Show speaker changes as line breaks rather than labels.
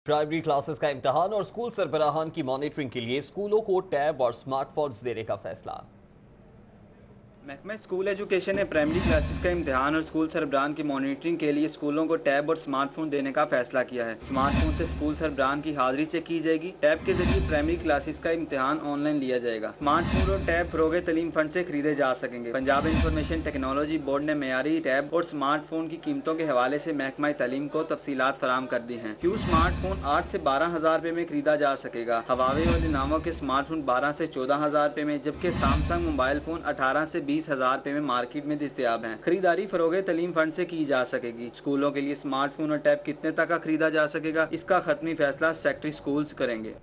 Primary classes का इम्तिहान और स्कूल सरबराहान की मॉनिटरिंग के लिए स्कूलों को टैब और स्मार्टफोन्स देने का फैसला।
महकमा स्कूल एजुकेशन ने प्राइमरी क्लासेस का इम्तिहान और स्कूल सरबराहान की मॉनिटरिंग के लिए स्कूलों को टैब और स्मार्टफोन देने का फैसला किया है। स्मार्टफोन से स्कूल सरबराहान की हाजिरी चेक की जाएगी। टैब के जरिए प्राइमरी क्लासेस का इम्तिहान ऑनलाइन लिया जाएगा। स्मार्टफोन और टैब फरोगे तलीम फंड से खरीदे जा सकेंगे। पंजाब इंफॉर्मेशन टेक्नोलॉजी बोर्ड ने मेयारी टैब और स्मार्टफोन की कीमतों के हवाले से महकमा तालीम को तफसीलात फराम कर दी हैं। क्यों स्मार्टफोन 8 से 12,000 रुपए में खरीदा जा सकेगा। हवावे और लिनोवो के स्मार्टफोन 12 से 14,000 रुपए में, जबकि सैमसंग मोबाइल फोन 18 से 20,000 रुपए में मार्केट में दस्तयाब हैं। खरीदारी फरोगे तलीम फंड से की जा सकेगी। स्कूलों के लिए स्मार्टफोन और टैब कितने तक का खरीदा जा सकेगा, इसका खत्मी फैसला सेक्रेटरी स्कूल्स करेंगे।